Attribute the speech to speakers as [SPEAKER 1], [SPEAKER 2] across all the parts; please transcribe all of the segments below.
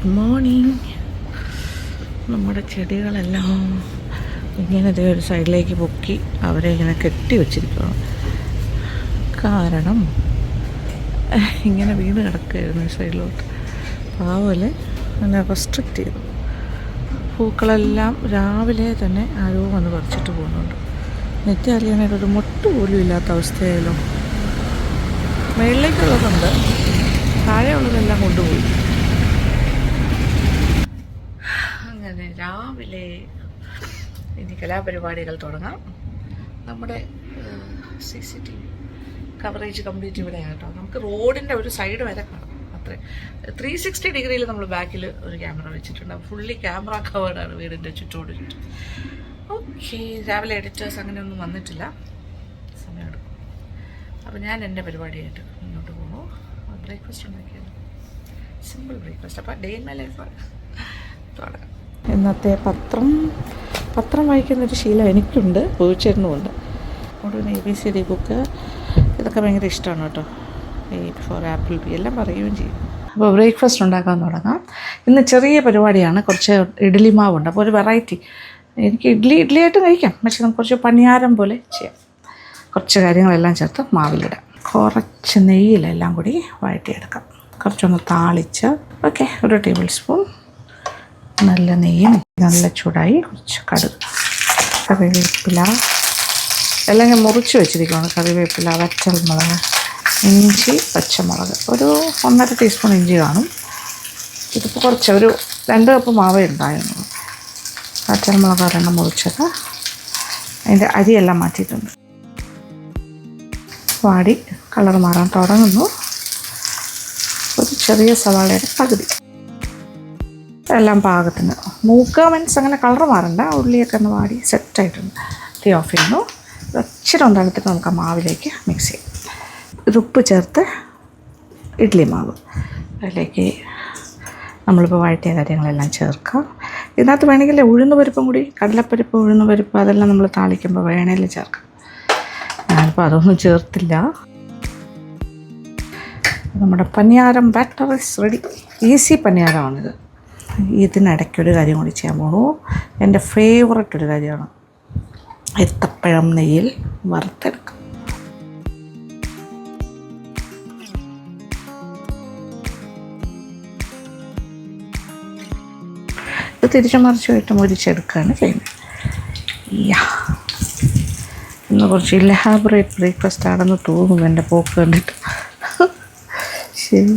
[SPEAKER 1] Good morning. നമ്മുടെ ചെടികളെല്ലാം ഇങ്ങനെ ഒരു സൈഡിലേക്ക് പൊക്കി അവരെ ഇങ്ങനെ കെട്ടി വച്ചിരിക്കുകയാണ്. കാരണം ഇങ്ങനെ വീണ് കിടക്കുകയായിരുന്നു ഈ സൈഡിലോട്ട്. പാവലെ അങ്ങനെ റെസ്ട്രിക്റ്റ് ചെയ്തു. പൂക്കളെല്ലാം രാവിലെ തന്നെ ആരോ വന്ന് പറിച്ചിട്ട് പോകുന്നുണ്ട്. നെറ്റ് അറിയാനായിട്ടൊരു മൊട്ട് പോലും ഇല്ലാത്ത അവസ്ഥയായാലോ. മുകളിലേക്കുള്ളതുണ്ട്, താഴെയുള്ളതെല്ലാം കൊണ്ടുപോയി. അങ്ങനെ രാവിലെ ഇനി കലാപരിപാടികൾ തുടങ്ങാം. നമ്മുടെ CCTV കവറേജ് കംപ്ലീറ്റ് ഇവിടെയാണ് കേട്ടോ. നമുക്ക് റോഡിൻ്റെ ഒരു സൈഡ് വരെ കാണാം. അത്രേ 360 ഡിഗ്രിയിൽ നമ്മൾ ബാക്കിൽ ഒരു ക്യാമറ വെച്ചിട്ടുണ്ട്. ഫുള്ളി ക്യാമറ കവേർഡാണ് വീടിൻ്റെ ചുറ്റോട് ചുറ്റും. ഓക്കെ, രാവിലെ എഡിറ്റേഴ്സ് അങ്ങനെ ഒന്നും വന്നിട്ടില്ല, സമയമെടുക്കും. അപ്പോൾ ഞാൻ എൻ്റെ പരിപാടിയായിട്ട് മുന്നോട്ട് പോകുന്നു. ബ്രേക്ക്ഫാസ്റ്റ് ഉണ്ടാക്കിയത് സിമ്പിൾ ബ്രേക്ക്ഫാസ്റ്റ്. അപ്പോൾ ഡേ ഇൻ മൈ ലൈഫ് തുടങ്ങാം. ഇന്നത്തെ പത്രം വായിക്കുന്നൊരു ശീലം എനിക്കുണ്ട്, പൂച്ചേട്ടനുമുണ്ട്. അതുകൊണ്ട് ABCD ബുക്ക് ഇതൊക്കെ ഭയങ്കര ഇഷ്ടമാണ് കേട്ടോ. 8 for ആപ്പിൾ ബി എല്ലാം പറയുകയും ചെയ്യും. അപ്പോൾ ബ്രേക്ക്ഫാസ്റ്റ് ഉണ്ടാക്കാൻ തുടങ്ങാം. ഇന്ന് ചെറിയ പരിപാടിയാണ്. കുറച്ച് ഇഡ്ഡലി മാവുണ്ട്. അപ്പോൾ ഒരു വെറൈറ്റി. എനിക്ക് ഇഡ്ഡലിയായിട്ട് കഴിക്കാം, പക്ഷെ നമുക്ക് കുറച്ച് പണിയാരം പോലെ ചെയ്യാം. കുറച്ച് കാര്യങ്ങളെല്ലാം ചേർത്ത് മാവിലിടാം. കുറച്ച് നെയ്യിലെല്ലാം കൂടി വഴറ്റിയെടുക്കാം. കുറച്ചൊന്ന് താളിച്ച് ഓക്കെ, 1 ടേബിൾ സ്പൂൺ നല്ല നെയ്യും, നല്ല ചൂടായി കുറച്ച് കടുക്, കറിവേപ്പില എല്ലാം ഞാൻ മുറിച്ച് വെച്ചിരിക്കുകയാണ്. കറിവേപ്പില, വറ്റൽമുളക്, ഇഞ്ചി, പച്ചമുളക്, ഒരു 1.5 ടീസ്പൂൺ ഇഞ്ചി കാണും. ഇതിപ്പോൾ കുറച്ച് ഒരു 2 കപ്പ് മാവേ ഉണ്ടായിരുന്നു. വറ്റൽമുളക് ഒരെണ്ണം മുറിച്ചത്, അതിൻ്റെ അരിയെല്ലാം മാറ്റിയിട്ടുണ്ട്. വാടി കളർ മാറാൻ തുടങ്ങുന്നു. ഒരു ചെറിയ സവാളയുടെ പകുതി, എല്ലാം പാകത്തിന്. മൂക്ക മീൻസ് അങ്ങനെ കളർ മാറണ്ട. ഉള്ളിയൊക്കെ ഒന്ന് വാടി സെറ്റായിട്ടുണ്ട്. തീ ഓഫ് ചെയ്യുന്നു. ഇച്ചിരി ഉണ്ടാക്കിയിട്ട് നമുക്ക് ആ മാവിലേക്ക് മിക്സ് ചെയ്യാം. ഉപ്പ് ചേർത്ത് ഇഡ്ഡലി മാവ് അതിലേക്ക് നമ്മളിപ്പോൾ വഴറ്റിയ കാര്യങ്ങളെല്ലാം ചേർക്കാം. ഇതിനകത്ത് വേണമെങ്കിൽ ഉഴുന്ന് പരിപ്പും കൂടി, കടലപ്പരിപ്പ്, ഉഴുന്ന് പരിപ്പ് അതെല്ലാം നമ്മൾ താളിക്കുമ്പോൾ വേണേൽ ചേർക്കാം. ഞാനിപ്പോൾ അതൊന്നും ചേർത്തില്ല. നമ്മുടെ paniyaram batter is ready. Easy പനിയാരമാണിത്. ഇതിനിടയ്ക്കൊരു കാര്യം കൂടി ചെയ്യാൻ പോകണു. എൻ്റെ ഫേവററ്റ് ഒരു കാര്യമാണ് ഏത്തപ്പഴം നെയ്യിൽ വറുത്തെടുക്കുക. ഇത് തിരിച്ചു മറിച്ചുമായിട്ട് മുരിച്ചെടുക്കുകയാണ് ചെയ്യുന്നത്. ഇന്ന് കുറച്ച് ഇലഹാബറേറ്റ് ബ്രേക്ക്ഫാസ്റ്റ് ആണെന്ന് തോന്നുന്നു എൻ്റെ പോക്ക് കണ്ടിട്ട്. ശരി,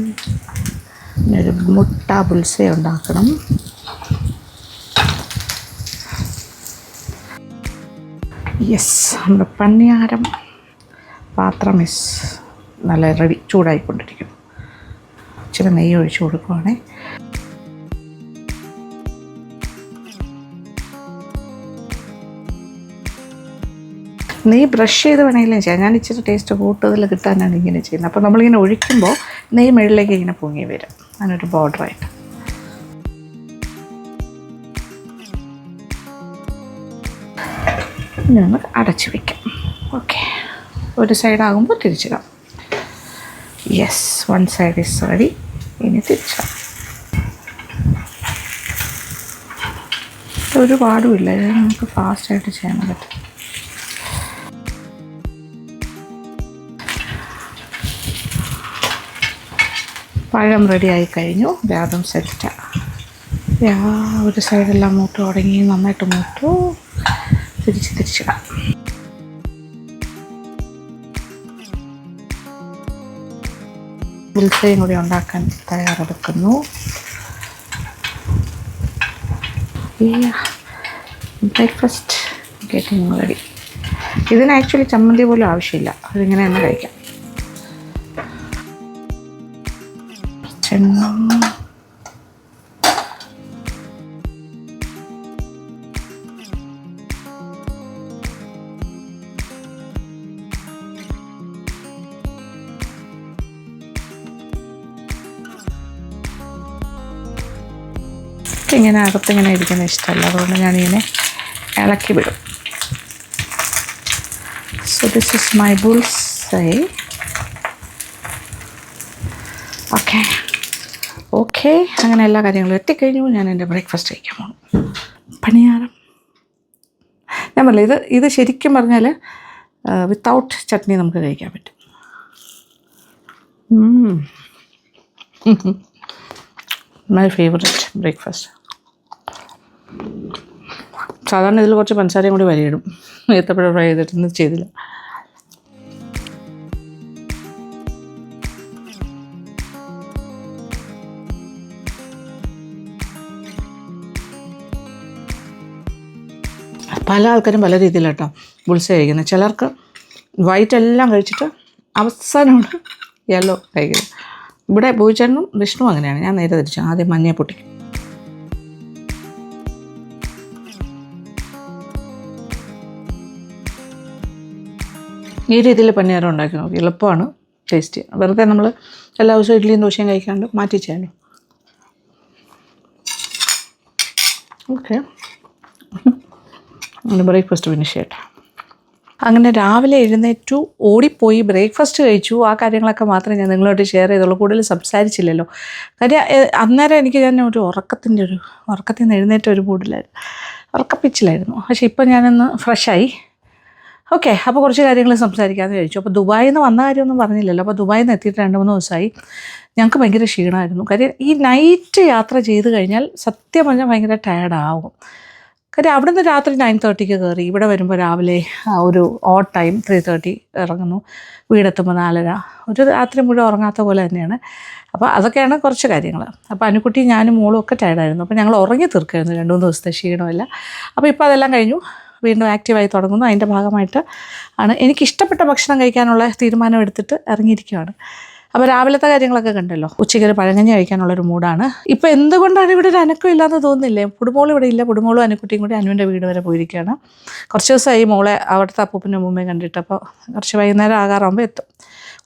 [SPEAKER 1] ഒരു മുട്ട ബുൾസൈ ഉണ്ടാക്കണം. യെസ്, നമ്മുടെ പന്നിയാരം പാത്രം മിസ് നല്ല റെഡി, ചൂടായിക്കൊണ്ടിരിക്കുന്നു. ഇച്ചിരി നെയ്യ് ഒഴിച്ച് കൊടുക്കുവാണേ. നെയ്യ് ബ്രഷ് ചെയ്ത് വേണമെങ്കിലും ചെയ്യാം. ഞാൻ ഇച്ചിരി ടേസ്റ്റ് കൂടുതൽ കിട്ടാനാണ് ഇങ്ങനെ ചെയ്യുന്നത്. അപ്പോൾ നമ്മളിങ്ങനെ ഒഴിക്കുമ്പോൾ നെയ്യ് മുകളിലേക്ക് ഇങ്ങനെ പൊങ്ങി വരും, അതിനൊരു ബോർഡറായിട്ട്. ഞങ്ങൾ അടച്ചു വയ്ക്കാം. ഓക്കെ, ഒരു സൈഡാകുമ്പോൾ തിരിച്ചിടാം. Yes, 1 side is ready. ഇനി തിരിച്ചിടാം. ഒരുപാടുമില്ല, നമുക്ക് ഫാസ്റ്റായിട്ട് ചെയ്യാൻ പറ്റും. പഴം റെഡി ആയി കഴിഞ്ഞു. അതും സെറ്റാണ്. ഒരു സൈഡെല്ലാം മൂട്ട് തുടങ്ങി, നന്നായിട്ട് മൂട്ടു. തിരിച്ചിടാം. ബുൾസയും കൂടി ഉണ്ടാക്കാൻ തയ്യാറെടുക്കുന്നു. Breakfast getting ready. ഇതിന് ആക്ച്വലി ചമ്മന്തി പോലും ആവശ്യമില്ല, അതിങ്ങനെ തന്നെ കഴിക്കാം. ഇങ്ങനെ അകത്തിങ്ങനെ ഇരിക്കുന്ന ഇഷ്ടമല്ല, അതുകൊണ്ട് ഞാനിങ്ങനെ ഇളക്കി വിടും. So this is my bull's eye. Okay, okay, അങ്ങനെ എല്ലാ കാര്യങ്ങളും എത്തിക്കഴിഞ്ഞു. ഞാൻ എൻ്റെ ബ്രേക്ക്ഫാസ്റ്റ് കഴിക്കാൻ പോകും. പണിയാരം ഞാൻ പറഞ്ഞില്ല, ഇത് ശരിക്കും പറഞ്ഞാൽ വിത്തൗട്ട് ചട്നി നമുക്ക് കഴിക്കാൻ പറ്റും. My favourite breakfast. സാധാരണ ഇതിൽ കുറച്ച് പഞ്ചസാരയും കൂടി വരിയിടും. ഏത്തപ്പഴം ഫ്രൈ ചെയ്തിട്ടൊന്നും ചെയ്തില്ല. പല ആൾക്കാരും പല രീതിയിലാട്ടോ ബുൾസ കഴിക്കുന്നത്. ചിലർക്ക് വൈറ്റ് എല്ലാം കഴിച്ചിട്ട് അവസാനമാണ് യെല്ലോ കഴിക്കുന്നത്. ഇവിടെ പൂച്ചേട്ടനും വിഷ്ണു അങ്ങനെയാണ്. ഞാൻ നേരെ തിരിച്ചു. ആദ്യം മഞ്ഞയെ പൊട്ടിക്കും. ഈ രീതിയിൽ പണിയാരം ഉണ്ടാക്കി നോക്കി. എളുപ്പമാണ്, ടേസ്റ്റി. വെറുതെ നമ്മൾ എല്ലാ ദിവസവും ഇഡ്ഡലിയും ദോശയും കഴിക്കാണ്ട് മാറ്റി ചെയ്യാമല്ലോ. ഓക്കെ, അങ്ങനെ ബ്രേക്ക്ഫാസ്റ്റ് ഫിനിഷ് ചെയ്യട്ടെ. അങ്ങനെ രാവിലെ എഴുന്നേറ്റു, ഓടിപ്പോയി ബ്രേക്ക്ഫാസ്റ്റ് കഴിച്ചു. ആ കാര്യങ്ങളൊക്കെ മാത്രമേ ഞാൻ നിങ്ങളോട് ഷെയർ ചെയ്തുള്ളൂ. കൂടുതൽ സംസാരിച്ചില്ലല്ലോ. കാര്യം അന്നേരം ഞാൻ ഉറക്കത്തിൽ നിന്ന് എഴുന്നേറ്റ ഒരു മൂഡിലായിരുന്നു, ഉറക്കപ്പിച്ചിലായിരുന്നു. പക്ഷേ ഇപ്പോൾ ഞാനൊന്ന് ഫ്രഷായി. ഓക്കെ, അപ്പോൾ കുറച്ച് കാര്യങ്ങൾ സംസാരിക്കാമെന്ന് കഴിച്ചു. അപ്പോൾ ദുബായിൽ നിന്ന് വന്ന കാര്യമൊന്നും പറഞ്ഞില്ലല്ലോ. അപ്പോൾ ദുബായിൽ നിന്ന് എത്തിയിട്ട് 2-3 ദിവസമായി. ഞങ്ങൾക്ക് ഭയങ്കര ക്ഷീണമായിരുന്നു. കാര്യം ഈ നൈറ്റ് യാത്ര ചെയ്ത് കഴിഞ്ഞാൽ സത്യം പറഞ്ഞാൽ ഭയങ്കര ടയർഡാവും. കാര്യം അവിടെ നിന്ന് രാത്രി 9:30 കയറി. ഇവിടെ വരുമ്പോൾ രാവിലെ ഒരു ഓഡ് ടൈം 3:30 ഇറങ്ങുന്നു. വീടെത്തുമ്പോൾ 4:30. ഒരു രാത്രി മുഴുവൻ ഉറങ്ങാത്ത പോലെ തന്നെയാണ്. അപ്പോൾ അതൊക്കെയാണ് കുറച്ച് കാര്യങ്ങൾ. അപ്പോൾ അനുക്കുട്ടി ഞാനും മോളും ഒക്കെ ടയർഡായിരുന്നു. അപ്പോൾ ഞങ്ങൾ ഉറങ്ങി തീർക്കായിരുന്നു 2-3 ദിവസത്തെ ക്ഷീണമില്ല. അപ്പോൾ ഇപ്പോൾ അതെല്ലാം കഴിഞ്ഞു, വീണ്ടും ആക്റ്റീവായി തുടങ്ങുന്നു. അതിൻ്റെ ഭാഗമായിട്ട് ആണ് എനിക്കിഷ്ടപ്പെട്ട ഭക്ഷണം കഴിക്കാനുള്ള തീരുമാനം എടുത്തിട്ട് ഇറങ്ങിയിരിക്കുകയാണ്. അപ്പോൾ രാവിലത്തെ കാര്യങ്ങളൊക്കെ കണ്ടല്ലോ. ഉച്ചയ്ക്ക് ഒരു പഴങ്കഞ്ഞി കഴിക്കാനുള്ളൊരു മൂഡാണ്. ഇപ്പോൾ എന്തുകൊണ്ടാണ് ഇവിടെ ഒരു അനക്കം ഇല്ലാന്ന് തോന്നുന്നില്ലേ? പുടുമോളും ഇവിടെ ഇല്ല. പുടുമോളും അനുക്കുട്ടിയും കൂടി അനുവിൻ്റെ വീട് വരെ പോയിരിക്കുകയാണ്. കുറച്ച് ദിവസമായി മോളെ അവിടുത്തെ അപ്പൂപ്പനും അമ്മൂമ്മയും കണ്ടിട്ട്. അപ്പോൾ കുറച്ച് വൈകുന്നേരം ആകാറാകുമ്പോൾ എത്തും.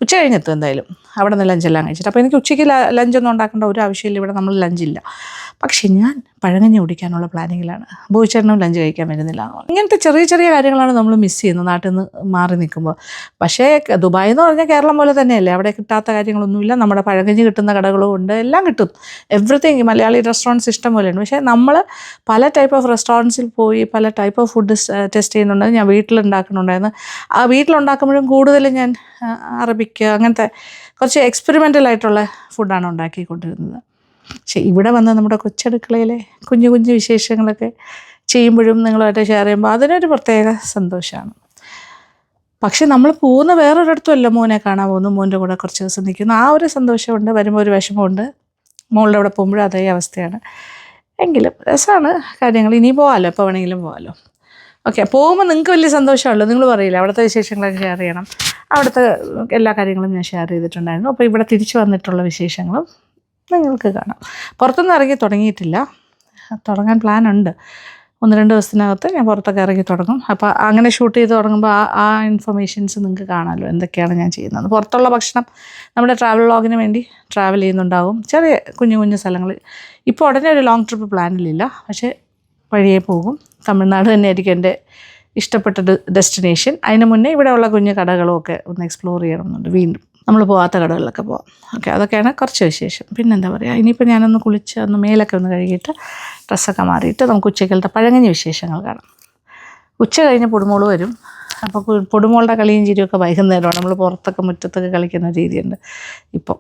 [SPEAKER 1] ഉച്ച കഴിഞ്ഞെത്തും എന്തായാലും. അവിടെ നിന്ന് ലഞ്ചെല്ലാം കഴിച്ചിട്ട്. അപ്പോൾ എനിക്ക് ഉച്ചയ്ക്ക് ലഞ്ചൊന്നും ഉണ്ടാക്കേണ്ട ഒരു ആവശ്യമില്ല. ഇവിടെ നമ്മൾ ലഞ്ചില്ല. പക്ഷേ ഞാൻ പഴങ്കഞ്ഞി കുടിക്കാനുള്ള പ്ലാനിങ്ങിലാണ്. ബോയിച്ചേട്ടനും ലഞ്ച് കഴിക്കാൻ വരുന്നില്ല. ഇങ്ങനത്തെ ചെറിയ ചെറിയ കാര്യങ്ങളാണ് നമ്മൾ മിസ് ചെയ്യുന്നത് നാട്ടിൽ നിന്ന് മാറി നിൽക്കുമ്പോൾ. പക്ഷേ ദുബായ് എന്ന് പറഞ്ഞാൽ കേരളം പോലെ തന്നെയല്ലേ. അവിടെ കിട്ടാത്ത കാര്യങ്ങളൊന്നുമില്ല. നമ്മുടെ പഴങ്കഞ്ഞി കിട്ടുന്ന കടകളും ഉണ്ട്, എല്ലാം കിട്ടും. എവറിത്തിങ്. മലയാളി റെസ്റ്റോറൻറ്റ്സ് ഇഷ്ടം പോലെയുണ്ട്. പക്ഷേ നമ്മൾ പല ടൈപ്പ് ഓഫ് റെസ്റ്റോറൻറ്റ്സിൽ പോയി പല ടൈപ്പ് ഓഫ് ഫുഡ് ടെസ്റ്റ് ചെയ്യുന്നുണ്ട്. ഞാൻ വീട്ടിലുണ്ടാക്കുന്നുണ്ടായിരുന്നു. ആ വീട്ടിലുണ്ടാക്കുമ്പോഴും കൂടുതലും ഞാൻ അറബിക്ക് അങ്ങനത്തെ കുറച്ച് എക്സ്പെരിമെൻ്റൽ ആയിട്ടുള്ള ഫുഡാണ് ഉണ്ടാക്കിക്കൊണ്ടിരുന്നത്. പക്ഷേ ഇവിടെ വന്ന് നമ്മുടെ കൊച്ചടുക്കളയിലെ കുഞ്ഞു കുഞ്ഞു വിശേഷങ്ങളൊക്കെ ചെയ്യുമ്പോഴും നിങ്ങളുമായിട്ട് ഷെയർ ചെയ്യുമ്പോൾ അതിനൊരു പ്രത്യേക സന്തോഷമാണ്. പക്ഷെ നമ്മൾ പോകുന്ന വേറൊരിടത്തുമല്ല മോനെ കാണാൻ പോകുന്നു. മോൻ്റെ കൂടെ കുറച്ച് ദിവസം നിൽക്കുന്നു. ആ ഒരു സന്തോഷമുണ്ട്. വരുമ്പോൾ ഒരു വിഷമമുണ്ട്. മോളുടെ അവിടെ പോകുമ്പോഴും അതേ അവസ്ഥയാണ്. എങ്കിലും രസമാണ് കാര്യങ്ങൾ. ഇനി പോകാമല്ലോ, എപ്പോൾ വേണമെങ്കിലും പോകാമല്ലോ. ഓക്കെ, പോകുമ്പോൾ നിങ്ങൾക്ക് വലിയ സന്തോഷമുള്ളൂ. നിങ്ങൾ പറയില്ല അവിടുത്തെ വിശേഷങ്ങളൊക്കെ ഷെയർ ചെയ്യണം. അവിടുത്തെ എല്ലാ കാര്യങ്ങളും ഞാൻ ഷെയർ ചെയ്തിട്ടുണ്ടായിരുന്നു. അപ്പോൾ ഇവിടെ തിരിച്ചു വന്നിട്ടുള്ള വിശേഷങ്ങളും നിങ്ങൾക്ക് കാണാം. പുറത്തൊന്നും ഇറങ്ങി തുടങ്ങിയിട്ടില്ല. തുടങ്ങാൻ പ്ലാനുണ്ട്. 1-2 ദിവസത്തിനകത്ത് ഞാൻ പുറത്തൊക്കെ ഇറങ്ങി തുടങ്ങും. അപ്പോൾ അങ്ങനെ ഷൂട്ട് ചെയ്ത് തുടങ്ങുമ്പോൾ ആ ഇൻഫർമേഷൻസ് നിങ്ങൾക്ക് കാണാമല്ലോ, എന്തൊക്കെയാണ് ഞാൻ ചെയ്യുന്നത്. പുറത്തുള്ള ഭക്ഷണം നമ്മുടെ ട്രാവൽ വ്ളോഗിന് വേണ്ടി ട്രാവൽ ചെയ്യുന്നുണ്ടാവും. ചെറിയ കുഞ്ഞു കുഞ്ഞു സ്ഥലങ്ങൾ. ഇപ്പോൾ ഉടനെ ഒരു ലോങ് ട്രിപ്പ് പ്ലാനിലില്ല. പക്ഷേ വഴിയേ പോകും. തമിഴ്നാട് തന്നെയായിരിക്കും എൻ്റെ ഇഷ്ടപ്പെട്ട ഡെസ്റ്റിനേഷൻ. അതിന് മുന്നേ ഇവിടെയുള്ള കുഞ്ഞു കടകളും ഒക്കെ ഒന്ന് എക്സ്പ്ലോർ ചെയ്യണമെന്നുണ്ട്. വീണ്ടും നമ്മൾ പോകാത്ത കടകളിലൊക്കെ പോകാം. ഓക്കെ, അതൊക്കെയാണ് കുറച്ച് വിശേഷം. പിന്നെന്താ പറയുക, ഇനിയിപ്പോൾ ഞാനൊന്ന് കുളിച്ച് മേലൊക്കെ ഒന്ന് കഴുകിയിട്ട് ഡ്രസ്സൊക്കെ മാറിയിട്ട് നമുക്ക് ഉച്ചക്കലത്തെ പഴങ്കഞ്ഞി വിശേഷങ്ങൾ കാണാം. ഉച്ച കഴിഞ്ഞ് പൊടുമോള് വരും. അപ്പോൾ പൊടുമോളുടെ കളിയും ചിരിയൊക്കെ വൈകുന്നേരമാണ്. നമ്മൾ പുറത്തൊക്കെ മുറ്റത്തൊക്കെ കളിക്കുന്ന രീതിയുണ്ട് ഇപ്പോൾ.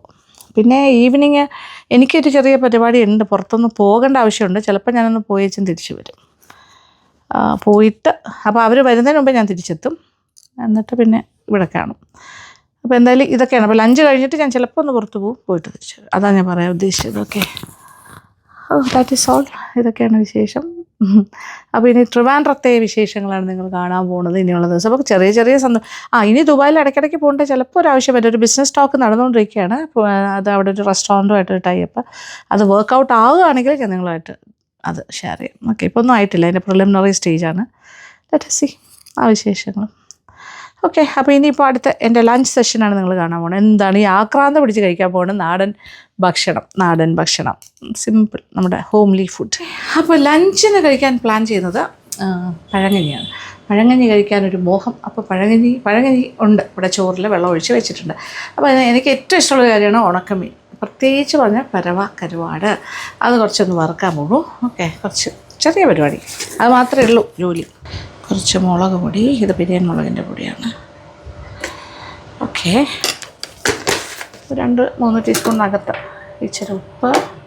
[SPEAKER 1] പിന്നെ ഈവനിങ് എനിക്കൊരു ചെറിയ പരിപാടി ഉണ്ട്. പുറത്തൊന്ന് പോകേണ്ട ആവശ്യമുണ്ട്. ചിലപ്പോൾ ഞാനൊന്ന് പോയേച്ചും തിരിച്ചു വരും. പോയിട്ട് അപ്പോൾ അവർ വരുന്നതിന് മുമ്പേ ഞാൻ തിരിച്ചെത്തും. എന്നിട്ട് പിന്നെ ഇവിടെ കാണും. അപ്പോൾ എന്തായാലും ഇതൊക്കെയാണ്. അപ്പോൾ ലഞ്ച് കഴിഞ്ഞിട്ട് ഞാൻ ചിലപ്പോൾ ഒന്ന് പുറത്ത് പോകും, പോയിട്ട് തിരിച്ചു വരും. അതാണ് ഞാൻ പറയാൻ ഉദ്ദേശിച്ചത്. Okay, that is all. ഇതൊക്കെയാണ് വിശേഷം. അപ്പോൾ ഇനി ട്രിവാൻഡ്രത്തെ വിശേഷങ്ങളാണ് നിങ്ങൾ കാണാൻ പോകുന്നത് ഇനിയുള്ള ദിവസം. അപ്പോൾ ചെറിയ ചെറിയ ഇനി ദുബായിൽ ഇടയ്ക്കിടയ്ക്ക് പോകേണ്ട ചിലപ്പോൾ ഒരു ആവശ്യം വരും. ഒരു ബിസിനസ് ടോക്ക് നടന്നുകൊണ്ടിരിക്കുകയാണ്. അത് അവിടെ ഒരു റെസ്റ്റോറൻറ്റുമായിട്ട് ടൈപ്പ്. അത് വർക്കൗട്ട് ആവുകയാണെങ്കിൽ ഞാൻ നിങ്ങളുമായിട്ട് അത് ഷെയർ ചെയ്യും. ഓക്കെ, ഇപ്പോൾ ഒന്നും ആയിട്ടില്ല. അതിൻ്റെ പ്രിലിമിനറി സ്റ്റേജാണ്. ലെറ്റ് us see ആ വിശേഷങ്ങൾ. ഓക്കെ, അപ്പോൾ ഇനിയിപ്പോൾ അടുത്ത എൻ്റെ ലഞ്ച് സെഷനാണ് നിങ്ങൾ കാണാൻ പോകുന്നത്. എന്താണ് ഈ ആക്രാന്തം പിടിച്ച് കഴിക്കാൻ പോകുന്നത്? നാടൻ ഭക്ഷണം, സിമ്പിൾ, നമ്മുടെ ഹോംലി ഫുഡ്. അപ്പോൾ ലഞ്ചിന് കഴിക്കാൻ പ്ലാൻ ചെയ്യുന്നത് പഴങ്കഞ്ഞിയാണ്. പഴങ്കഞ്ഞി കഴിക്കാനൊരു മോഹം. അപ്പോൾ പഴങ്കഞ്ഞി ഉണ്ട്. ഇവിടെ ചോറിൽ വെള്ളം ഒഴിച്ച് വെച്ചിട്ടുണ്ട്. അപ്പോൾ എനിക്ക് ഏറ്റവും ഇഷ്ടമുള്ള കാര്യമാണ് ഉണക്കമീൻ. പ്രത്യേകിച്ച് പറഞ്ഞാൽ പരവ കരുവാട് അത് കുറച്ചൊന്ന് വറുക്കാൻ പോകും. ഓക്കെ, കുറച്ച് ചെറിയ പരിപാടി, അത് മാത്രമേ ഉള്ളൂ ജോലി. കുറച്ച് മുളക് പൊടി, ഇത് ബിരിയാണി മുളകിൻ്റെ പൊടിയാണ്. ഓക്കെ, 2-3 ടീസ്പൂണിനകത്ത് ഇച്ചിരി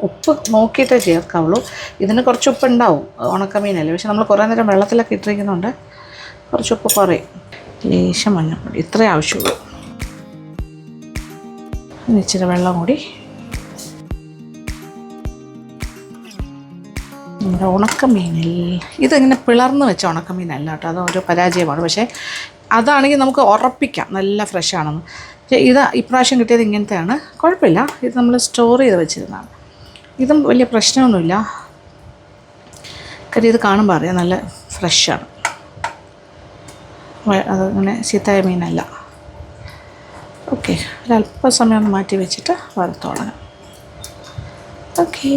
[SPEAKER 1] ഉപ്പ് നോക്കിയിട്ടേ ചേർക്കാവുള്ളൂ. ഇതിന് കുറച്ച് ഉപ്പ് ഉണ്ടാവും, ഉണക്കമീനല്ലേ, പക്ഷെ നമ്മൾ കുറേ നേരം വെള്ളത്തിലൊക്കെ ഇട്ടിരിക്കുന്നുണ്ട്, കുറച്ച് ഉപ്പ് കുറയും. ലേശം മഞ്ഞൾപ്പൊടി, ഇത്രേ ആവശ്യമുള്ളൂ. ഇച്ചിരി വെള്ളം കൂടി. നമ്മുടെ ഉണക്കമീനിൽ ഇതിങ്ങനെ പിളർന്ന് വെച്ച ഉണക്കമീനല്ല കേട്ടോ, അതൊരു പരാജയമാണ്. പക്ഷേ അതാണെങ്കിൽ നമുക്ക് ഉറപ്പിക്കാം നല്ല ഫ്രഷാണെന്ന്. പക്ഷേ ഇത് ഇപ്രാവശ്യം കിട്ടിയത് ഇങ്ങനത്തെയാണ്, കുഴപ്പമില്ല. ഇത് നമ്മൾ സ്റ്റോർ ചെയ്ത് വെച്ചിരുന്നതാണ്. ഇതും വലിയ പ്രശ്നമൊന്നുമില്ല, കാര്യം ഇത് കാണുമ്പോൾ അറിയാം നല്ല ഫ്രഷാണ്, അതങ്ങനെ ചീത്തയായ മീനല്ല. ഓക്കെ, ഒരല്പസമയം ഒന്ന് മാറ്റി വെച്ചിട്ട് വറുത്തോളാം. ഓക്കെ,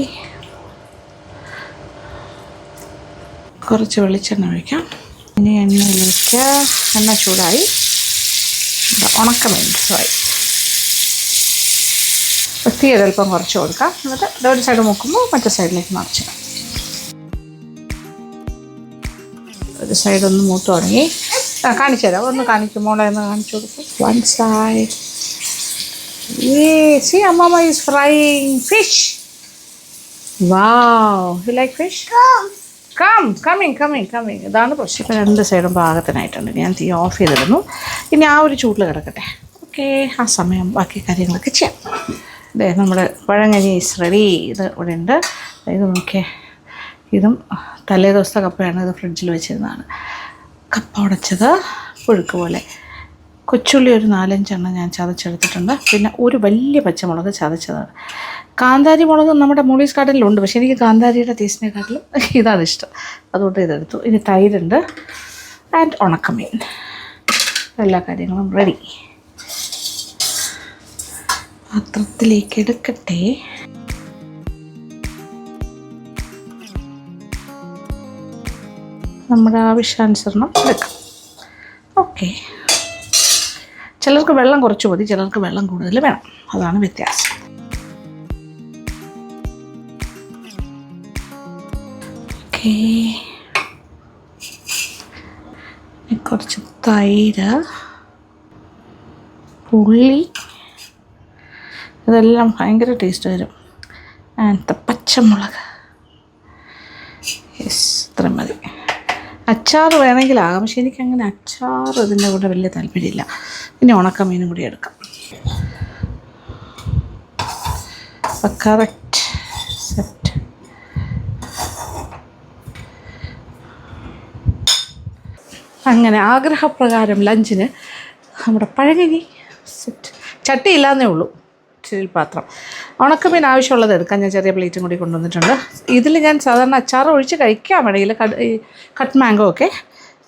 [SPEAKER 1] കുറച്ച് വെളിച്ചെണ്ണ ഒഴിക്കാം. ഇനി എണ്ണയിലേക്ക്, എണ്ണ ചൂടായി, ഉണക്കമീൻ ഫ്രൈ. തീ ഒരൽപ്പം കുറച്ച് കൊടുക്കാം. എന്നിട്ട് ഒരു സൈഡ് മുക്കുമ്പോൾ മറ്റേ സൈഡിലേക്ക് മറിച്ചിടാം. ഒരു സൈഡ് ഒന്ന് മൂത്ത് തുടങ്ങി. കാണിച്ചു തരാം, ഒന്ന് കാണിക്കും, മോളെ ഒന്ന് കാണിച്ചു കൊടുക്കും. One side. സീ അമ്മമ്മ is frying fish. Wow, you like fish? Coming. ഇതാണ് പ്രശ്നം. ഇപ്പോൾ 2 സൈഡും പാകത്തിനായിട്ടുണ്ട്. ഞാൻ തീ ഓഫ് ചെയ്തിരുന്നു. ഇനി ആ ഒരു ചൂട്ടിൽ കിടക്കട്ടെ. ഓക്കെ, ആ സമയം ബാക്കി കാര്യങ്ങളൊക്കെ ചെയ്യാം. ഇതേ നമ്മുടെ പഴങ്കഞ്ഞി ഈസ് റെഡി. ഇത് ഇവിടെ ഉണ്ട്. ഇത് നോക്കിയേ, ഇതും തലേ ദിവസത്തെ കപ്പയാണ്. ഇത് ഫ്രിഡ്ജിൽ വെച്ചിരുന്നതാണ്. കപ്പ ഉടച്ചത് പുഴുക്ക് പോലെ. കൊച്ചുള്ളി ഒരു 4-5 എണ്ണം ഞാൻ ചതച്ചെടുത്തിട്ടുണ്ട്. പിന്നെ ഒരു വലിയ പച്ചമുളക് ചതച്ചതാണ്. കാന്താരി മുളക് നമ്മുടെ മൂളീസ് ഗാർഡനിലുണ്ട്, പക്ഷേ എനിക്ക് കാന്താരിയുടെ ടേസ്റ്റിനെക്കാട്ടിലും ഇതാണ് ഇഷ്ടം, അതുകൊണ്ട് ഇതെടുത്തു. ഇനി തൈരുണ്ട് ആൻഡ് ഉണക്കമീൻ. എല്ലാ കാര്യങ്ങളും റെഡി. പാത്രത്തിലേക്ക് എടുക്കട്ടെ. നമ്മുടെ ആവശ്യാനുസരണം എടുക്കാം. ഓക്കെ, ചിലർക്ക് വെള്ളം കുറച്ച് മതി, ചിലർക്ക് വെള്ളം കൂടുതൽ വേണം, അതാണ് വ്യത്യാസം. ഓക്കെ, കുറച്ച് തൈര്, ഉള്ളി, ഇതെല്ലാം ഭയങ്കര ടേസ്റ്റ് വരും. അങ്ങനത്തെ പച്ചമുളക്. യെസ്, ഇത്രയും മതി. അച്ചാർ വേണമെങ്കിലാകാം, പക്ഷെ എനിക്കങ്ങനെ അച്ചാർ ഇതിൻ്റെ കൂടെ വലിയ താല്പര്യമില്ല. ഇനി ഉണക്കമീനും കൂടി എടുക്കാം. അപ്പം കറക്റ്റ് സെറ്റ്. അങ്ങനെ ആഗ്രഹപ്രകാരം ലഞ്ചിന് നമ്മുടെ പഴങ്കഞ്ഞി സെറ്റ്. ചട്ടിയില്ലാന്നേ ഉള്ളൂ, സ്റ്റീൽ പാത്രം. ഉണക്കമീൻ ആവശ്യമുള്ളത് എടുക്കാൻ ഞാൻ ചെറിയ പ്ലേറ്റും കൂടി കൊണ്ടുവന്നിട്ടുണ്ട്. ഇതിൽ ഞാൻ സാധാരണ അച്ചാർ ഒഴിച്ച് കഴിക്കാൻ വേണമെങ്കിൽ കട്ട് മാംഗോ ഒക്കെ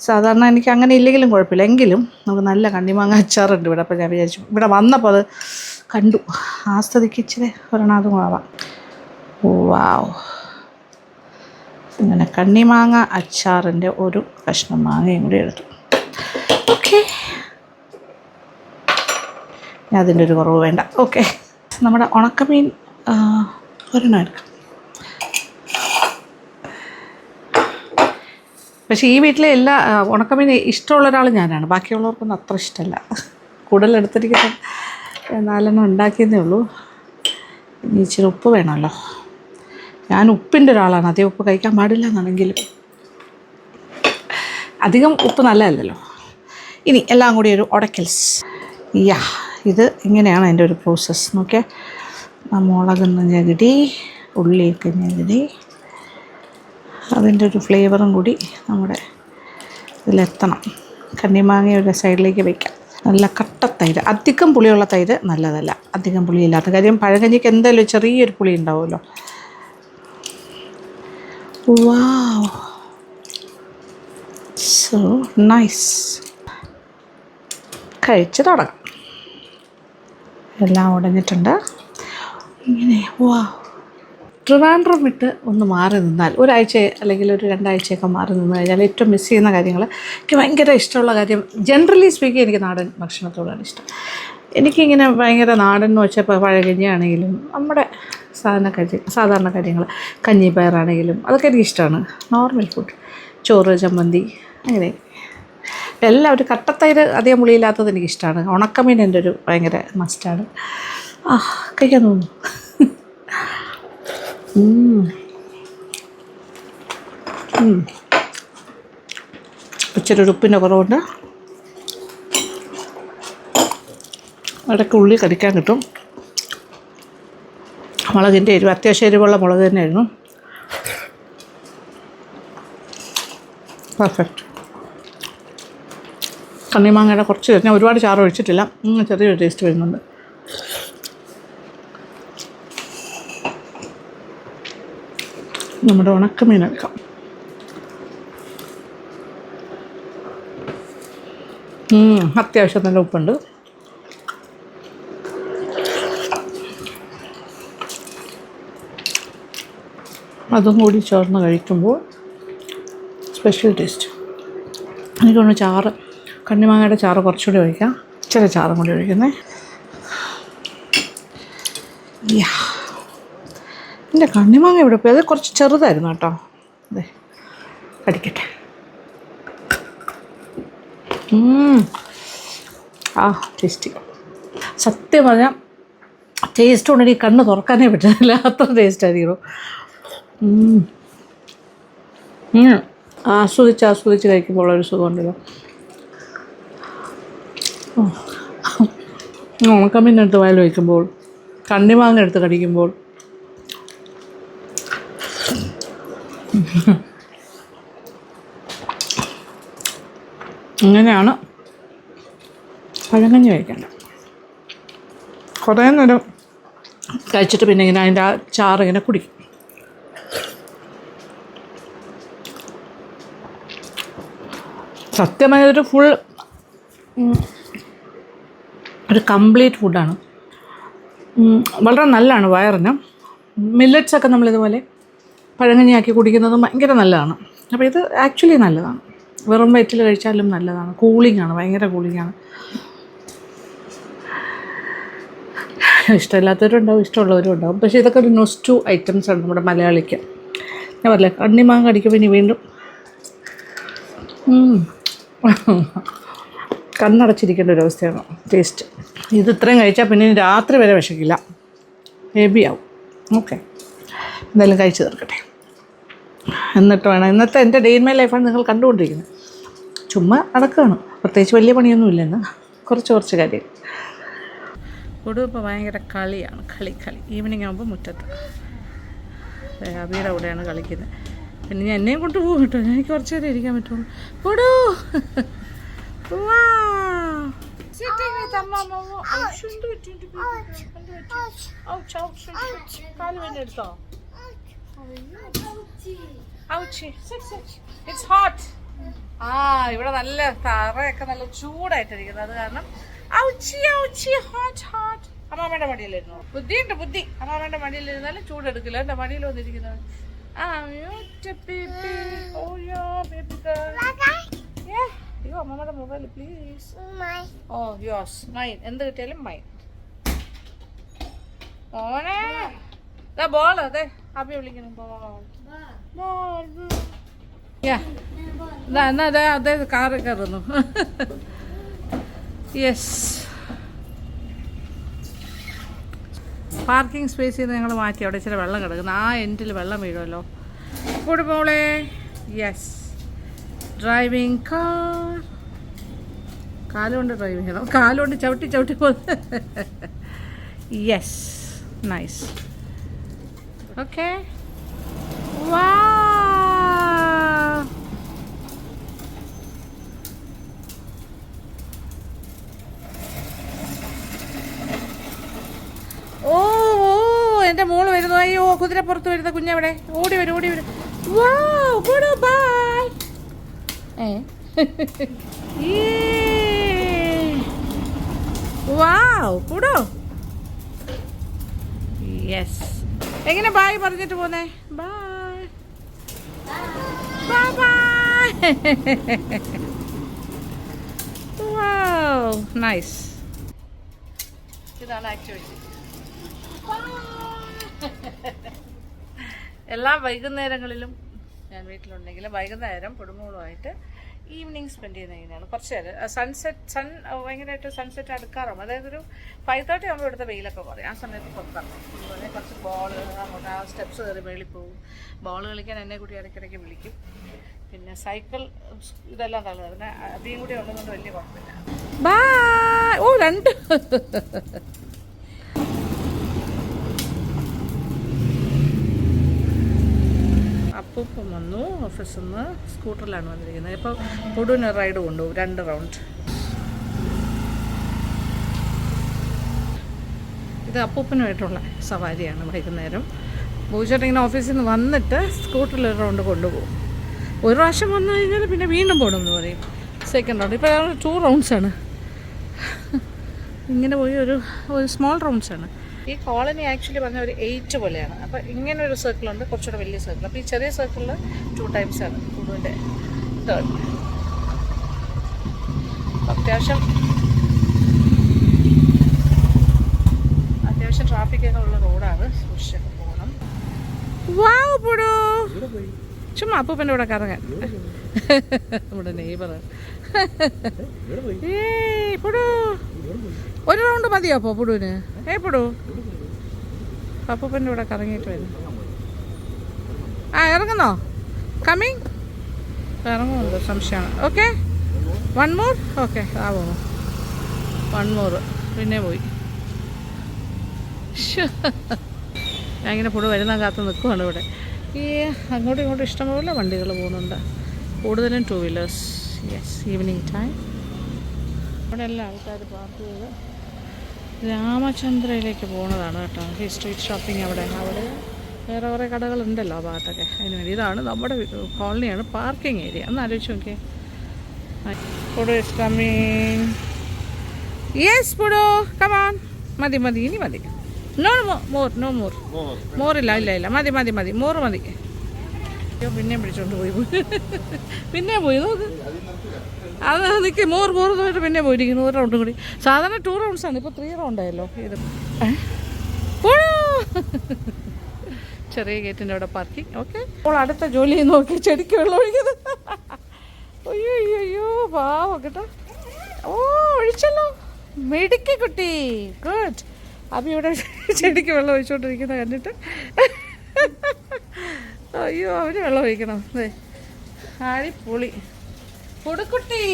[SPEAKER 1] സാധാരണ എനിക്ക് അങ്ങനെ ഇല്ലെങ്കിലും കുഴപ്പമില്ല. എങ്കിലും നമുക്ക് നല്ല കണ്ണിമാങ്ങ അച്ചാറുണ്ട് ഇവിടെ. അപ്പോൾ ഞാൻ വിചാരിച്ചു, ഇവിടെ വന്നപ്പോൾ അത് കണ്ടു, ആ സ്ഥിതിക്ക് ഇച്ചിരി ഒരെണ്ണം അതും ആവാം. വാവ്, ഇങ്ങനെ കണ്ണിമാങ്ങ അച്ചാറിൻ്റെ ഒരു കഷ്ണം മാങ്ങയും കൂടി എടുത്തു. ഓക്കെ, അതിൻ്റെ ഒരു കുറവ് വേണ്ട. ഓക്കെ, നമ്മുടെ ഉണക്കമീൻ ഒരെണ്ണം എടുക്കാം. പക്ഷേ ഈ വീട്ടിലെ എല്ലാ ഉണക്കമീൻ ഇഷ്ടമുള്ള ഒരാൾ ഞാനാണ്, ബാക്കിയുള്ളവർക്കൊന്നും അത്ര ഇഷ്ടമല്ല. കൂടുതലെടുത്തിരിക്കുന്ന 4 എണ്ണം ഉണ്ടാക്കിയതേ ഉള്ളൂ. ഇനി ഇച്ചിരി ഉപ്പ് വേണമല്ലോ. ഞാൻ ഉപ്പിൻ്റെ ഒരാളാണ്, അധികം ഉപ്പ് കഴിക്കാൻ പാടില്ല എന്നാണെങ്കിലും അധികം ഉപ്പ് നല്ലതല്ലല്ലോ. ഇനി എല്ലാം കൂടി ഒരു ഉടക്കൽസ്. ഇത് ഇങ്ങനെയാണ് എൻ്റെ ഒരു പ്രോസസ്സ്. നോക്കിയാൽ മുളകൊന്ന് ഞെകിടി, ഉള്ളിയൊക്കെ ഞെകിടി, അതിൻ്റെ ഒരു ഫ്ലേവറും കൂടി നമ്മുടെ ഇതിലെത്തണം. കണ്ണിമാങ്ങയുടെ സൈഡിലേക്ക് വയ്ക്കാം. നല്ല കട്ട തൈര്, അധികം പുളിയുള്ള തൈര് നല്ലതല്ല, അധികം പുളിയില്ലാത്ത. കാര്യം പഴങ്കഞ്ഞിക്ക് എന്തായാലും ചെറിയൊരു പുളി ഉണ്ടാവുമല്ലോ. വാവ്, സോ നൈസ്. കഴിച്ച് തുടങ്ങാം. എല്ലാം ഉടഞ്ഞിട്ടുണ്ട്. ഇങ്ങനെ വാവ്. ട്രിവാൻഡ്രം വിട്ട് ഒന്ന് മാറി നിന്നാൽ, ഒരാഴ്ച അല്ലെങ്കിൽ ഒരു 2 ആഴ്ചയൊക്കെ മാറി നിന്ന് കഴിഞ്ഞാൽ ഏറ്റവും മിസ് ചെയ്യുന്ന കാര്യങ്ങൾ, എനിക്ക് ഭയങ്കര ഇഷ്ടമുള്ള കാര്യം, ജനറലി സ്പീക്കിങ് എനിക്ക് നാടൻ ഭക്ഷണത്തോടാണ് ഇഷ്ടം. എനിക്കിങ്ങനെ ഭയങ്കര നാടൻ എന്ന് വെച്ചാൽ പഴകഞ്ഞിയാണെങ്കിലും നമ്മുടെ സാധാരണ കാര്യങ്ങൾ കഞ്ഞിപ്പയറാണെങ്കിലും അതൊക്കെ എനിക്കിഷ്ടമാണ്. നോർമൽ ഫുഡ്, ചോറ്, ചമ്മന്തി, അങ്ങനെ എല്ലാം. ഒരു കട്ടത്തൈര് അധികം പുളിയില്ലാത്തത് എനിക്കിഷ്ടമാണ്. ഉണക്കമീൻ എൻ്റെ ഒരു ഭയങ്കര മസ്റ്റാണ്. കഴിക്കാൻ തോന്നുന്നു. ഇച്ചിരി ഒരു ഉപ്പിൻ്റെ കുറവുണ്ട്. ഇടയ്ക്ക് ഉള്ളി കടിക്കാൻ കിട്ടും. മുളകിൻ്റെ എരിവ് അത്യാവശ്യം എരിവുള്ള മുളക് തന്നെയായിരുന്നു. പെർഫെക്റ്റ്. കണ്ണിമാങ്ങയുടെ കുറച്ച് ഞാൻ ഒരുപാട് ചാറ് ഒഴിച്ചിട്ടില്ല. ചെറിയൊരു ടേസ്റ്റ് വരുന്നുണ്ട്. നമ്മുടെ ഉണക്കമീൻ എടുക്കാം. അത്യാവശ്യം നല്ല ഉപ്പുണ്ട്. അതും കൂടി ചേർന്ന് കഴിക്കുമ്പോൾ സ്പെഷ്യൽ ടേസ്റ്റ്. എനിക്ക് തോന്നുന്നു ചാറ്, കണ്ണിമാങ്ങയുടെ ചാറ് കുറച്ചുകൂടി ഒഴിക്കാം. ഇച്ചിരി ചാറും കൂടി ഒഴിക്കുന്നേ. എൻ്റെ കണ്ണിമാങ്ങ ഇവിടെ പോയി. അത് കുറച്ച് ചെറുതായിരുന്നു കേട്ടോ. അതെ, കടിക്കട്ടെ. ടേസ്റ്റി. സത്യം പറഞ്ഞാൽ ടേസ്റ്റ് കൊണ്ട് എനിക്ക് കണ്ണ് തുറക്കാനേ പറ്റുന്നില്ല, അത്ര ടേസ്റ്റ് ആയിരിക്കും. ആസ്വദിച്ച് കഴിക്കുമ്പോൾ ഒരു സുഖമുണ്ടല്ലോ. ഉണക്കമീൻ എടുത്ത് വായിൽ വയ്ക്കുമ്പോൾ, കണ്ണിമാങ്ങ എടുത്ത് കടിക്കുമ്പോൾ അങ്ങനെയാണ് പഴങ്കഞ്ഞി കഴിക്കേണ്ടത്. കുറേ നേരം കഴിച്ചിട്ട് പിന്നെ ഇങ്ങനെ അതിൻ്റെ ആ ചാറിങ്ങനെ കുടിക്കും. സത്യമായൊരു ഫുൾ ഒരു കംപ്ലീറ്റ് ഫുഡാണ്. വളരെ നല്ലതാണ് വയറിന്. മില്ലറ്റ്സൊക്കെ നമ്മളിതുപോലെ പഴങ്കഞ്ഞിയാക്കി കുടിക്കുന്നതും ഭയങ്കര നല്ലതാണ്. അപ്പോൾ ഇത് ആക്ച്വലി നല്ലതാണ്. വെറും വയറ്റിൽ കഴിച്ചാലും നല്ലതാണ്. കൂളിംഗാണ്, ഭയങ്കര കൂളിംഗാണ്. ഇഷ്ടമില്ലാത്തവരും ഉണ്ടാവും, ഇഷ്ടമുള്ളവരും ഉണ്ടാവും. പക്ഷേ ഇതൊക്കെ ഒരു നൊസ്റ്റു ഐറ്റംസാണ് നമ്മുടെ മലയാളിക്ക്. ഞാൻ പറഞ്ഞില്ലേ, കണ്ണിമാങ്ങ കടിക്കുമ്പോൾ ഇനി വീണ്ടും കണ്ണടച്ചിരിക്കേണ്ട ഒരു അവസ്ഥയാണ് ടേസ്റ്റ്. ഇത് ഇത്രയും കഴിച്ചാൽ പിന്നെ രാത്രി വരെ വിശക്കില്ല, ഹെവി ആവും. ഓക്കെ, എന്തായാലും കഴിച്ച് തീർക്കട്ടെ. എന്നിട്ട് വേണം, ഇന്നത്തെ എൻ്റെ ഡേ ഇൻ മൈ ലൈഫാണ് നിങ്ങൾ കണ്ടുകൊണ്ടിരിക്കുന്നത്. ചുമ്മാ നടക്കുകയാണ്, പ്രത്യേകിച്ച് വലിയ പണിയൊന്നുമില്ലെന്ന്. കുറച്ച് കാര്യം. ഒടുവ് ഇപ്പോൾ ഭയങ്കര കളിയാണ്, കളി ഈവനിങ് ആകുമ്പോൾ മുറ്റത്ത് അബിയുടെ കൂടെയാണ് കളിക്കുന്നത്. പിന്നെ ഞാൻ എന്നെയും കൊണ്ട് പോകും കേട്ടോ, എനിക്ക് കുറച്ച് നേരം ഇരിക്കാൻ പറ്റുള്ളൂ. ഓടൂ, കാല് വേണ്ടി എടുത്തോ? ഇവിടെ നല്ല തറയൊക്കെ നല്ല ചൂടായിട്ടിരിക്കുന്നത്. അത് കാരണം അമ്മാമ്മയുടെ മടിയിലിരുന്നു. ബുദ്ധി അമ്മാമ്മയുടെ മടിയിലിരുന്നാലും ചൂടെടുക്കില്ല. എൻ്റെ മടിയിൽ വന്നിരിക്കുന്നത്. അമ്മമ്മയുടെ mobile please. Oh yours, mine. എന്ത് കിട്ടിയാലും മൈൻ. ഓനെ ബോൾ, അതെ അബി വിളിക്കുന്നു. അതെ കാറ് കയറുന്നു. യെസ്, പാർക്കിംഗ് സ്പേസിൽ നിന്ന് ഞങ്ങൾ മാറ്റി. അവിടെ ഇച്ചിരി വെള്ളം കിടക്കുന്നു. ആ എൻഡിൽ വെള്ളം വീഴുമല്ലോ. കൂടെ മോളെ. Yes, driving car. കാലുകൊണ്ട് ഡ്രൈവ് ചെയ്യണം, കാലുകൊണ്ട് ചവിട്ടി പോകുന്നത്. Yes, nice. ഓക്കെ, വാ. ഓ എൻ്റെ മോള് വരുന്നു. അയ്യോ, കുതിരപ്പുറത്ത് വരുന്ന കുഞ്ഞവിടെ. ഓടി വരും. Wow, good bye. വാവ്, കൂടോ. യെസ്. എങ്ങനെ ബായ് പറഞ്ഞിട്ട് പോന്നേ? Bye bye. Wow, nice. ഇതാണ് ആക്ടിവിറ്റി. എല്ലാ വൈകുന്നേരങ്ങളിലും ഞാൻ വീട്ടിലുണ്ടെങ്കിൽ വൈകുന്നേരം കുടുംബങ്ങളുമായിട്ട് ഈവനിങ് സ്പെൻഡ് ചെയ്യുന്ന ഇങ്ങനെയാണ്. കുറച്ച് നേരം സൺ ഭയങ്കരമായിട്ട് സൺസെറ്റ് അടുക്കാറാകും. അതായത് ഒരു 5:30 ആകുമ്പോൾ ഇവിടുത്തെ വെയിലൊക്കെ കുറയും. ആ സമയത്ത് പുറത്തിറങ്ങും. അതുപോലെ കുറച്ച് ബോൾ അങ്ങോട്ട് ആ സ്റ്റെപ്സ് കയറി മേളിൽ പോകും. ബോൾ കളിക്കാൻ എന്നെ കൂടി ഇടയ്ക്കിടയ്ക്ക് വിളിക്കും. പിന്നെ സൈക്കിൾ ഇതെല്ലാം തള്ളുക. പിന്നെ അധികം കൂടി ഉള്ളതുകൊണ്ട് വലിയ കുഴപ്പമില്ല. ബായ്. ഓ 2 അപ്പൂപ്പം വന്നു ഓഫീസിൽ നിന്ന്. സ്കൂട്ടറിലാണ് വന്നിരിക്കുന്നത്. ഇപ്പോൾ പൊടുവിന് റൈഡ് കൊണ്ടുപോകും 2 റൗണ്ട്. ഇത് അപ്പൂപ്പനുമായിട്ടുള്ള സവാരിയാണ്. വൈകുന്നേരം ബൂച്ചേട്ടൻ ഇങ്ങനെ ഓഫീസിൽ നിന്ന് വന്നിട്ട് സ്കൂട്ടറിൽ 1 റൗണ്ട് കൊണ്ടുപോകും. 1 പ്രാവശ്യം വന്നു കഴിഞ്ഞാൽ പിന്നെ വീണ്ടും പോകണമെന്ന് പറയും. Second round. ഇപ്പോൾ 2 റൗണ്ട്സാണ്. ഇങ്ങനെ പോയി ഒരു സ്മോൾ റൗണ്ട്സാണ്. ഈ കോളനി ആക്ച്വലി പറഞ്ഞ ഒരു 8 പോലെയാണ്. അപ്പോൾ ഇങ്ങനെ ഒരു സർക്കിളുണ്ട്, കുറച്ചുകൂടെ വലിയ സർക്കിൾ. അപ്പോൾ ഈ ചെറിയ സർക്കിളിൽ 2 ടൈംസാണ് കൂടുതലിൻ്റെ ടേൺ. അത്യാവശ്യം ട്രാഫിക്കൊക്കെ ഉള്ള റോഡാണ്. സൂക്ഷിച്ചൊക്കെ പോകണം. വാവ് പുടു. ചുമ്മാ അപ്പൂപ്പൻ്റെ കൂടെ കറങ്ങാൻ. നമ്മുടെ നെയ്ബർ. പുടു 1 റൗണ്ട് മതിയോ അപ്പോൾ പുടുവിന്? പുടു അപ്പൂപ്പൻ്റെ കൂടെ കറങ്ങിയിട്ട് വരും. ഇറങ്ങുന്നോ? കമ്മിങ്. ഇറങ്ങുന്നുണ്ടോ? സംശയമാണ്. Okay 1 more. ഓക്കെ പോകുന്നു 1 മോർ. പിന്നെ പോയി. ഞാൻ ഇങ്ങനെ പുടു വരുന്ന കാത്ത് നിൽക്കുവാണ് ഇവിടെ. ഈ അങ്ങോട്ടും ഇങ്ങോട്ടും ഇഷ്ടംപോലെ വണ്ടികൾ പോകുന്നുണ്ട്. കൂടുതലും 2 വീലേഴ്സ്. Yes, evening time. ഇവിടെ എല്ലാ ആൾക്കാർ പാർക്ക് ചെയ്ത് രാമചന്ദ്രയിലേക്ക് പോകുന്നതാണ് കേട്ടോ. ഈ സ്ട്രീറ്റ് ഷോപ്പിംഗ് അവിടെ വേറെ കുറേ കടകളുണ്ടല്ലോ ആ ഭാഗത്തൊക്കെ. അതിന് വേണ്ടി ഇതാണ് നമ്മുടെ കോളനിയാണ് പാർക്കിംഗ് ഏരിയ. ഒന്ന് ആലോചിച്ച് നോക്കിയേ. Pudu is coming. Yes Pudu come on. മതി ഇനി മതി. നോ മോറില്ല. ഇല്ല മതി മോറ് മതി. അയ്യോ പിന്നെയും പിടിച്ചോണ്ട് പോയി. പിന്നെ പോയി നോക്ക്. അത് നിൽക്കി മോറ് പോയിട്ട് പിന്നെ പോയിരിക്കുന്നു. 1 റൗണ്ടും കൂടി. സാധാരണ 2 റൗണ്ട്സാണ്. ഇപ്പോൾ 3 റൗണ്ടായല്ലോ ഇത്. ചെറിയ ഗേറ്റിൻ്റെ അവിടെ പാർക്കിംഗ്. ഓക്കെ. അപ്പോൾ അടുത്ത ജോലി നോക്കി ചെടിക്ക് വെള്ളം ഒഴിക്കുന്നത്. അയ്യോ പാവം കേട്ടോ. ഓ ഒഴിച്ചല്ലോ. മിടുക്കി കുട്ടി. ഗുഡ്. അപ്പം ഇവിടെ ചെടിക്ക് വെള്ളം ഒഴിച്ചുകൊണ്ടിരിക്കുന്ന കണ്ടിട്ട് അയ്യോ അവന് വെള്ളം ഒഴിക്കണം. അതെ ആടിപ്പൊളി. പൊടുക്കുട്ടി.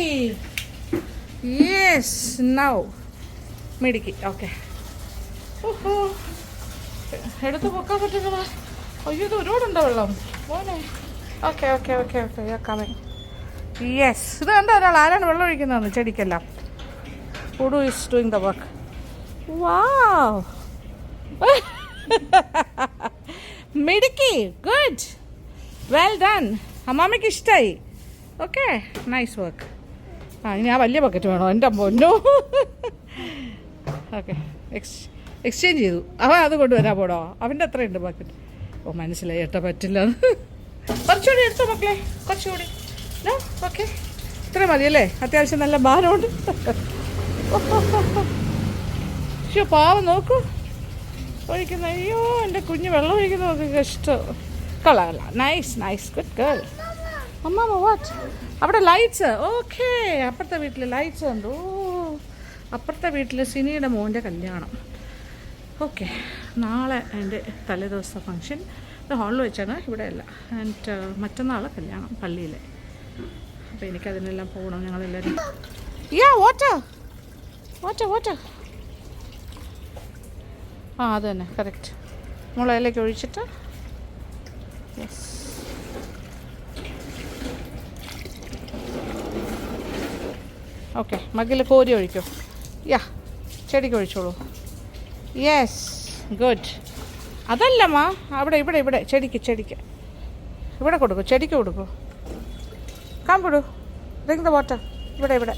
[SPEAKER 1] യെസ് നൗ മിടുക്കി. ഓക്കെ. ഓഹോ എടുത്ത് പൊക്കാൻ പറ്റുന്നതാ. അയ്യോ ഇത് ഒരുപാടുണ്ടോ വെള്ളം മോനെ? Okay coming. യെസ്. ഇത് കണ്ടോ ഒരാൾ ആരാണ് വെള്ളം ഒഴിക്കുന്നതെന്ന് ചെടിക്കെല്ലാം. Pudu is doing the work. Wow മിടുക്കി. ഗുഡ്. Well done. അമ്മാമ്മയ്ക്ക് ഇഷ്ടമായി. Okay nice work. ഇനി ആ വലിയ ബക്കറ്റ് വേണോ? എൻ്റെ പൊന്നോ. ഓക്കെ എക്സ്ചേഞ്ച് ചെയ്തു. അവൻ അത് കൊണ്ടുവരാൻ പോടോ. അവൻ്റെ അത്രയുണ്ട് ബക്കറ്റ്. ഓ മനസ്സിലായി ഏട്ടാ പറ്റില്ല. കുറച്ചുകൂടി എടുത്തോ മക്കളെ. കുറച്ചുകൂടി. ഓക്കെ ഇത്ര മതിയല്ലേ? അത്യാവശ്യം നല്ല ഭാരമുണ്ട്. പക്ഷേ പാവം നോക്കൂ ഒഴിക്കുന്ന. അയ്യോ എൻ്റെ കുഞ്ഞ് വെള്ളം ഒഴിക്കുന്ന നോക്കുക. ഇഷ്ടം. കൊള്ളാം. Nice good girl. അമ്മാമ്മ വാട്ട്? അവിടെ ലൈറ്റ്സ്. ഓക്കെ അപ്പുറത്തെ വീട്ടിൽ ലൈറ്റ്സ് ഉണ്ട്. ഓ അപ്പുറത്തെ വീട്ടിൽ സിനിയുടെ മോൻ്റെ കല്യാണം. ഓക്കെ നാളെ എൻ്റെ തലേദിവസത്തെ ഫങ്ഷൻ. ഇത് ഹാളിൽ വെച്ചാണ്, ഇവിടെ അല്ല. ആൻഡ് മറ്റന്നാൾ കല്യാണം പള്ളിയിലെ. അപ്പോൾ എനിക്കതിനെല്ലാം പോകണം. ഞങ്ങളെല്ലാവരും. വാട്ടർ അത് തന്നെ കറക്റ്റ്. മുളയിലേക്ക് ഒഴിച്ചിട്ട്. യെസ് ഓക്കെ മഗ്ഗിൽ കോരി ഒഴിക്കൂ. ചെടിക്ക് ഒഴിച്ചോളൂ. Yes good. അതല്ലമ്മ ഇവിടെ ചെടിക്ക് ഇവിടെ കൊടുക്കൂ. ചെടിക്ക് കൊടുക്കൂ. കാമ്പിടൂ. Drink the water. ഇവിടെ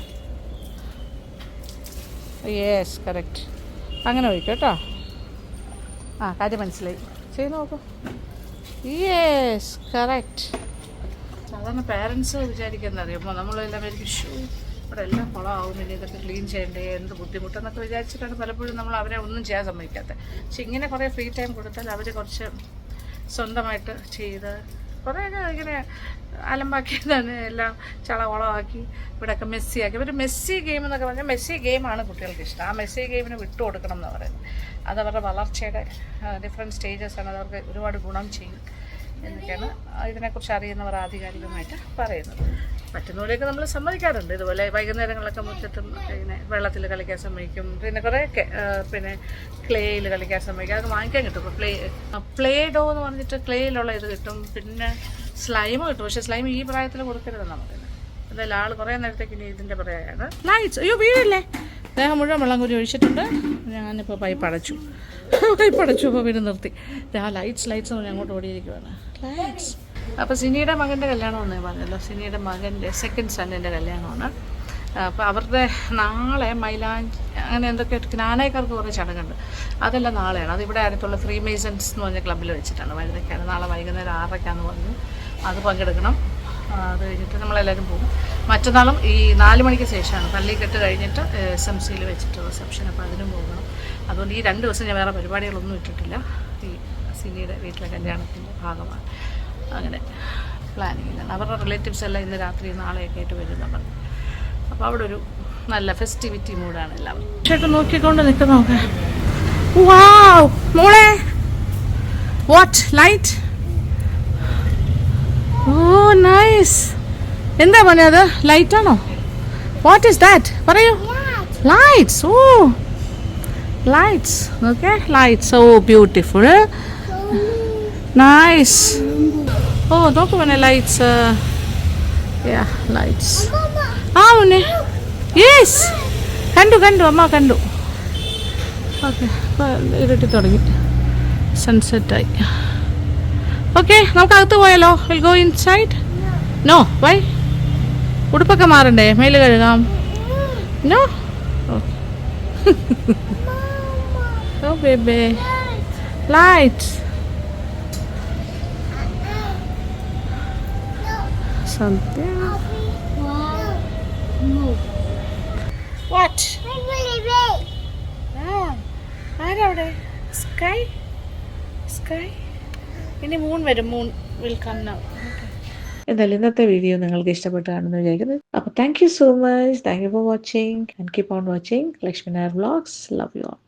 [SPEAKER 1] യെസ് കറക്റ്റ്. അങ്ങനെ ഒഴിക്കും കേട്ടോ. കാര്യം മനസ്സിലായി. ചെയ്ത് നോക്കൂ. Yes correct. സാധാരണ പാരൻസ് വിചാരിക്കുന്നത് അറിയുമ്പോൾ നമ്മളെല്ലാം ഇവിടെ എല്ലാം കുളമാവും, പിന്നെ ഇതൊക്കെ ക്ലീൻ ചെയ്യണ്ടേ, എന്ത് ബുദ്ധിമുട്ടെന്നൊക്കെ വിചാരിച്ചിട്ടാണ് പലപ്പോഴും നമ്മൾ അവരെ ഒന്നും ചെയ്യാൻ സമ്മതിക്കാത്തത്. പക്ഷെ ഇങ്ങനെ കുറേ ഫ്രീ ടൈം കൊടുത്താൽ അവർ കുറച്ച് സ്വന്തമായിട്ട് ചെയ്ത് കുറേയൊക്കെ ഇങ്ങനെ അലമ്പാക്കിയതാണ്, എല്ലാം ചളവളമാക്കി ഇവിടെയൊക്കെ മെസ്സിയാക്കി. ഒരു മെസ്സി ഗെയിം എന്നൊക്കെ പറഞ്ഞാൽ മെസ്സി ഗെയിമാണ് കുട്ടികൾക്ക് ഇഷ്ടം. ആ മെസ്സി ഗെയിമിന് വിട്ടു കൊടുക്കണം എന്ന് പറയുന്നത്. അതവരുടെ വളർച്ചയുടെ ഡിഫറെൻറ്റ് സ്റ്റേജസാണ്, അതവർക്ക് ഒരുപാട് ഗുണം ചെയ്യും എന്നൊക്കെയാണ് ഇതിനെക്കുറിച്ച് അറിയുന്നവർ ആധികാരികമായിട്ട് പറയുന്നത്. പറ്റുന്നവരെയൊക്കെ നമ്മൾ സമ്മതിക്കാറുണ്ട്. ഇതുപോലെ വൈകുന്നേരങ്ങളിലൊക്കെ മുറ്റത്തും ഇങ്ങനെ വെള്ളത്തിൽ കളിക്കാൻ സമ്മതിക്കും. പിന്നെ കുറേയൊക്കെ പിന്നെ ക്ലേയിൽ കളിക്കാൻ സമ്മതിക്കും. അത് വാങ്ങിക്കാൻ കിട്ടും. ഇപ്പോൾ പ്ലേ ഡോ എന്ന് പറഞ്ഞിട്ട് ക്ലേയിലുള്ള ഇത് കിട്ടും. പിന്നെ സ്ലൈം കിട്ടും. പക്ഷേ സ്ലൈം ഈ പ്രായത്തിൽ കൊടുക്കരുതെന്ന് പറയുന്നത്. എന്തായാലും ആൾ കുറേ നേരത്തേക്ക് ഇനി ഇതിൻ്റെ പറയുകയാണ്. ലൈറ്റ്സ്, അയ്യോ വീഴല്ലേ, ദേഹം മുഴുവൻ വെള്ളം കുരി ഒഴിച്ചിട്ടുണ്ട്. ഞാനിപ്പോൾ പൈപ്പ് അടച്ചു അപ്പോൾ വീട് നിർത്തി. ആ ലൈറ്റ്സ് എന്ന് പറഞ്ഞാൽ അങ്ങോട്ട് ഓടിയിരിക്കുവാണ്. ലൈറ്റ്സ്. അപ്പോൾ സിനിയുടെ മകൻ്റെ കല്യാണമെന്ന് പറഞ്ഞല്ലോ. സിനിയുടെ മകൻ്റെ സെക്കൻഡ് സണ്ണിൻ്റെ കല്യാണമാണ്. അപ്പോൾ അവരുടെ നാളെ മൈലാഞ്ചി അങ്ങനെ എന്തൊക്കെ ജ്ഞാനക്കാർക്ക് കുറേ ചടങ്ങുണ്ട്. അതെല്ലാം നാളെയാണ്. അതിവിടെ അടുത്തുള്ള ഫ്രീ മേസൺസ് എന്ന് പറഞ്ഞ ക്ലബ്ബിൽ വെച്ചിട്ടാണ്. വൈകുന്നേരം നാളെ വൈകുന്നേരം 6:00 പറഞ്ഞു. അത് പങ്കെടുക്കണം. അത് കഴിഞ്ഞിട്ട് നമ്മളെല്ലാവരും പോകും. മറ്റന്നാളും ഈ 4 മണിക്ക് ശേഷമാണ്. പള്ളിക്കെട്ട് കഴിഞ്ഞിട്ട് SMCയിൽ വെച്ചിട്ട് റിസപ്ഷൻ. അപ്പോൾ അതിനും പോകണം. അതുകൊണ്ട് ഈ 2 ദിവസം ഞാൻ വേറെ പരിപാടികളൊന്നും ഇട്ടിട്ടില്ല. ഈ സിനിയുടെ വീട്ടിലെ കല്യാണത്തിൻ്റെ ഭാഗമാണ്. അങ്ങനെ പ്ലാനിങ്ങിലാണ്. അവരുടെ റിലേറ്റീവ്സ് എല്ലാം ഇന്ന് രാത്രി നാളെയൊക്കെ ആയിട്ട് വരുന്നവർ. അപ്പോൾ അവിടെ ഒരു നല്ല ഫെസ്റ്റിവിറ്റി മൂഡാണ് എല്ലാവരും. ചേട്ടൻ നോക്കിക്കൊണ്ട് നിൽക്കുന്ന നോക്കാം. വാവ് മോളെ, വാട്ട് ലൈറ്റ്, ഓ നൈസ്. എന്താ മോനെ അത്, ലൈറ്റാണോ? വാട്ട് ഈസ് ദാറ്റ്, പറയൂ. ലൈറ്റ്സ്, ഓ ലൈറ്റ്സ്, ഓക്കെ ലൈറ്റ്സ്, ഓ ബ്യൂട്ടിഫുൾ, നൈസ്. ഓ നോക്കൂ മോനെ, ലൈറ്റ്സ്, യാ ലൈറ്റ്സ്. ആ മോനെ, യെസ് കണ്ടു അമ്മ കണ്ടു. ഓക്കെ ഇരുട്ടി തുടങ്ങി, സൺസെറ്റായി. ഓക്കെ നമുക്ക് അകത്ത് പോയാലോ? Will go inside? No, why? ഉടുപ്പൊക്കെ മാറണ്ടേ, മേല് കഴുകാം. No, oh baby, lights. സന്ധ്യ, വാട്ട്? ആരവിടെ? സ്കൈ ഇനി മൂൺ വരും. Moon will come now. എന്തായാലും ഇന്നത്തെ വീഡിയോ നിങ്ങൾക്ക് ഇഷ്ടപ്പെട്ടാണെന്ന് വിചാരിക്കുന്നത്. അപ്പോൾ thank you so much. Thank you for watching and keep on watching Lakshmi Nair vlogs. Love you all.